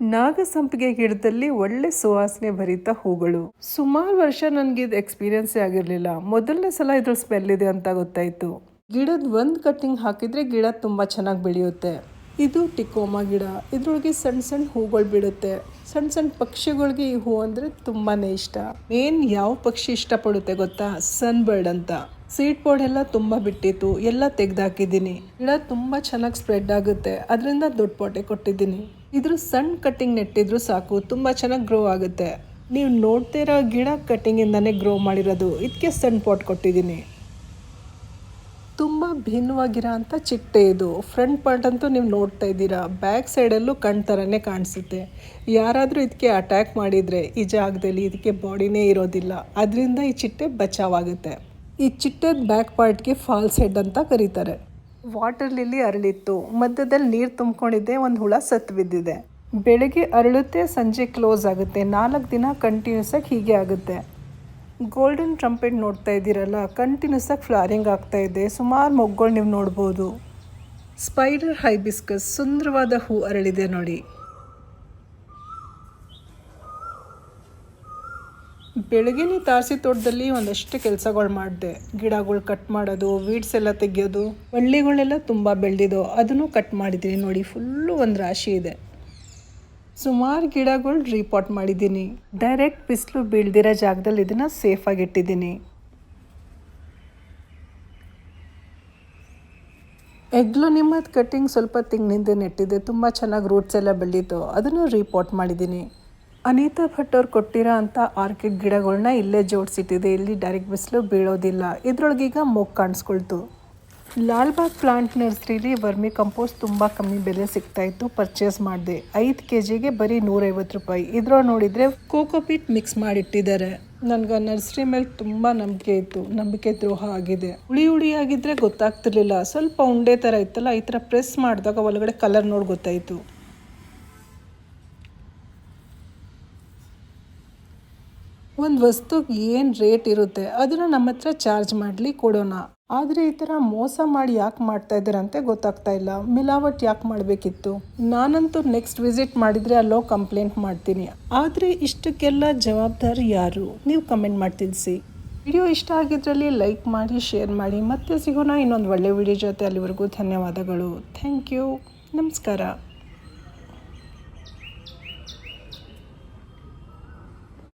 ನಾಗಸಂಪಿಗೆ ಗಿಡದಲ್ಲಿ ಒಳ್ಳೆ ಸುವಾಸನೆ ಭರಿತ ಹೂಗಳು. ಸುಮಾರು ವರ್ಷ ನನಗೆ ಇದು ಎಕ್ಸ್ಪೀರಿಯನ್ಸೇ ಆಗಿರಲಿಲ್ಲ. ಮೊದಲನೇ ಸಲ ಇದ್ರ ಸ್ಮೆಲ್ ಇದೆ ಅಂತ ಗೊತ್ತಾಯಿತು. ಗಿಡದ ಒಂದು ಕಟ್ಟಿಂಗ್ ಹಾಕಿದರೆ ಗಿಡ ತುಂಬ ಚೆನ್ನಾಗಿ ಬೆಳೆಯುತ್ತೆ. ಇದು ಟಿಕೋಮಾ ಗಿಡ. ಇದ್ರೊಳಗೆ ಸಣ್ಣ ಸಣ್ಣ ಹೂಗಳು ಬಿಡುತ್ತೆ. ಸಣ್ಣ ಸಣ್ಣ ಪಕ್ಷಿಗಳಿಗೆ ಈ ಹೂ ಅಂದರೆ ತುಂಬಾ ಇಷ್ಟ. ಮೇನ್ ಯಾವ ಪಕ್ಷಿ ಇಷ್ಟಪಡುತ್ತೆ ಗೊತ್ತಾ? ಸನ್ ಬರ್ಡ್ ಅಂತ. ಸೀಡ್ ಬೋರ್ಡ್ ಎಲ್ಲ ತುಂಬ ಬಿಟ್ಟಿತ್ತು, ಎಲ್ಲ ತೆಗೆದಾಕಿದ್ದೀನಿ. ಗಿಡ ತುಂಬ ಚೆನ್ನಾಗಿ ಸ್ಪ್ರೆಡ್ ಆಗುತ್ತೆ, ಅದರಿಂದ ದೊಡ್ಡ ಪೊಟೆ ಕೊಟ್ಟಿದ್ದೀನಿ. ಇದ್ರ ಸಣ್ಣ ಕಟ್ಟಿಂಗ್ ನೆಟ್ಟಿದ್ರು ಸಾಕು, ತುಂಬ ಚೆನ್ನಾಗಿ ಗ್ರೋ ಆಗುತ್ತೆ. ನೀವು ನೋಡ್ತಾ ಇರೋ ಗಿಡ ಕಟ್ಟಿಂಗಿಂದನೇ ಗ್ರೋ ಮಾಡಿರೋದು. ಇದಕ್ಕೆ ಸಣ್ಣ ಪಾಟ್ ಕೊಟ್ಟಿದ್ದೀನಿ. ತುಂಬ ಭಿನ್ನವಾಗಿರೋ ಅಂಥ ಚಿಟ್ಟೆ ಇದು. ಫ್ರಂಟ್ ಪಾರ್ಟ್ ಅಂತೂ ನೀವು ನೋಡ್ತಾ ಇದ್ದೀರಾ, ಬ್ಯಾಕ್ ಸೈಡಲ್ಲೂ ಕಣ್ ಥರನೇ ಕಾಣಿಸುತ್ತೆ. ಯಾರಾದರೂ ಇದಕ್ಕೆ ಅಟ್ಯಾಕ್ ಮಾಡಿದರೆ ಈ ಜಾಗದಲ್ಲಿ ಇದಕ್ಕೆ ಬಾಡಿನೇ ಇರೋದಿಲ್ಲ, ಅದರಿಂದ ಈ ಚಿಟ್ಟೆ ಬಚಾವಾಗುತ್ತೆ. ಈ ಚಿಟ್ಟೆದ ಬ್ಯಾಕ್ ಪಾರ್ಟ್ಗೆ ಫಾಲ್ಸ್ ಹೆಡ್ ಅಂತ ಕರೀತಾರೆ. ವಾಟರ್ ಲಿಲ್ಲಿ ಅರಳಿತ್ತು, ಮಧ್ಯದಲ್ಲಿ ನೀರು ತುಂಬಿಕೊಂಡಿದ್ದೆ, ಒಂದು ಹುಳ ಸತ್ತು ಬಿದ್ದಿದೆ. ಬೆಳಗ್ಗೆ ಅರಳುತ್ತೆ, ಸಂಜೆ ಕ್ಲೋಸ್ ಆಗುತ್ತೆ. 4 ದಿನ ಕಂಟಿನ್ಯೂಸ್ ಆಗಿ ಹೀಗೆ ಆಗುತ್ತೆ. ಗೋಲ್ಡನ್ ಟ್ರಂಪೆಟ್ ನೋಡ್ತಾ ಇದ್ದೀರಲ್ಲ, ಕಂಟಿನ್ಯೂಸ್ ಆಗಿ ಫ್ಲವರಿಂಗ್ ಆಗ್ತಾ ಇದೆ. ಸುಮಾರು ಮೊಗ್ಗಳು ನೀವು ನೋಡ್ಬೋದು. ಸ್ಪೈಡರ್ ಹೈಬಿಸ್ಕಸ್ ಸುಂದರವಾದ ಹೂ ಅರಳಿದೆ ನೋಡಿ. ಬೆಳಗ್ಗೆನೇ ತಾರಸಿ ತೋಟದಲ್ಲಿ ಒಂದಷ್ಟು ಕೆಲಸಗಳು ಮಾಡಿದೆ. ಗಿಡಗಳು ಕಟ್ ಮಾಡೋದು, ವೀಡ್ಸ್ ಎಲ್ಲ ತೆಗೆಯೋದು. ಬಳ್ಳಿಗಳೆಲ್ಲ ತುಂಬ ಬೆಳೆದಿದ್ದೋ, ಅದನ್ನು ಕಟ್ ಮಾಡಿದ್ದೀನಿ ನೋಡಿ. ಫುಲ್ಲು ಒಂದು ರಾಶಿ ಇದೆ. ಸುಮಾರು ಗಿಡಗಳು ರೀಪಾಟ್ ಮಾಡಿದ್ದೀನಿ. ಡೈರೆಕ್ಟ್ ಬಿಸಿಲು ಬೀಳ್ದಿರೋ ಜಾಗದಲ್ಲಿ ಇದನ್ನು ಸೇಫಾಗಿ ಇಟ್ಟಿದ್ದೀನಿ. ಎಗ್ಲೋನಿಮದ ಕಟ್ಟಿಂಗ್ ಸ್ವಲ್ಪ ತಿಂಗಳಿಂದ ನೆಟ್ಟಿದೆ, ತುಂಬ ಚೆನ್ನಾಗಿ ರೂಟ್ಸ್ ಎಲ್ಲ ಬೆಳೀತು, ಅದನ್ನು ರೀಪಾಟ್ ಮಾಡಿದ್ದೀನಿ. ಅನಿತಾ ಭಟ್ ಅವ್ರು ಕೊಟ್ಟಿರೋ ಅಂಥ ಆರ್ಕಿಡ್ ಗಿಡಗಳನ್ನ ಇಲ್ಲೇ ಜೋಡಿಸಿಟ್ಟಿದೆ. ಇಲ್ಲಿ ಡೈರೆಕ್ಟ್ ಬಿಸಿಲು ಬೀಳೋದಿಲ್ಲ. ಇದ್ರೊಳಗೀಗ ಮೊಗ್ಗು ಕಾಣಿಸ್ಕೊಳ್ತು. ಲಾಲ್ಬಾಗ್ ಪ್ಲಾಂಟ್ ನರ್ಸರಿಲಿ ವರ್ಮಿ ಕಂಪೋಸ್ಟ್ ತುಂಬ ಕಮ್ಮಿ ಬೆಲೆ ಸಿಗ್ತಾಯಿತ್ತು, ಪರ್ಚೇಸ್ ಮಾಡಿದೆ. 5 kgಗೆ ಬರೀ 150 ರೂಪಾಯಿ. ಇದ್ರೊಳಗೆ ನೋಡಿದರೆ ಕೋಕೋಪೀಟ್ ಮಿಕ್ಸ್ ಮಾಡಿಟ್ಟಿದ್ದಾರೆ. ನನಗೆ ನರ್ಸರಿ ಮೇಲೆ ತುಂಬ ನಂಬಿಕೆ ಇತ್ತು, ನಂಬಿಕೆ ದ್ರೋಹ ಆಗಿದೆ. ಹುಳಿ ಆಗಿದ್ದರೆ ಗೊತ್ತಾಗ್ತಿರ್ಲಿಲ್ಲ, ಸ್ವಲ್ಪ ಉಂಡೆ ಥರ ಇತ್ತಲ್ಲ, ಈ ಥರ ಪ್ರೆಸ್ ಮಾಡಿದಾಗ ಒಳಗಡೆ ಕಲರ್ ನೋಡಿ ಗೊತ್ತಾಯಿತು. ಒಂದು ವಸ್ತುಗೆ ಏನು ರೇಟ್ ಇರುತ್ತೆ ಅದನ್ನು ನಮ್ಮ ಹತ್ರ ಚಾರ್ಜ್ ಮಾಡಲಿ ಕೊಡೋಣ. ಆದರೆ ಈ ಥರ ಮೋಸ ಮಾಡಿ ಯಾಕೆ ಮಾಡ್ತಾ ಇದ್ದಾರಂತೆ ಗೊತ್ತಾಗ್ತಾ ಇಲ್ಲ. ಮಿಲಾವಟ್ ಯಾಕೆ ಮಾಡಬೇಕಿತ್ತು? ನಾನಂತೂ ನೆಕ್ಸ್ಟ್ ವಿಸಿಟ್ ಮಾಡಿದರೆ ಅಲ್ಲೋ ಕಂಪ್ಲೇಂಟ್ ಮಾಡ್ತೀನಿ. ಆದರೆ ಇಷ್ಟಕ್ಕೆಲ್ಲ ಜವಾಬ್ದಾರಿ ಯಾರು? ನೀವು ಕಮೆಂಟ್ ಮಾಡಿ ತಿಳಿಸಿ. ವಿಡಿಯೋ ಇಷ್ಟ ಆಗಿದ್ರಲ್ಲಿ ಲೈಕ್ ಮಾಡಿ, ಶೇರ್ ಮಾಡಿ. ಮತ್ತೆ ಸಿಗೋಣ ಇನ್ನೊಂದು ಒಳ್ಳೆ ವಿಡಿಯೋ ಜೊತೆ. ಅಲ್ಲಿವರೆಗೂ ಧನ್ಯವಾದಗಳು. Thank you. ನಮಸ್ಕಾರ.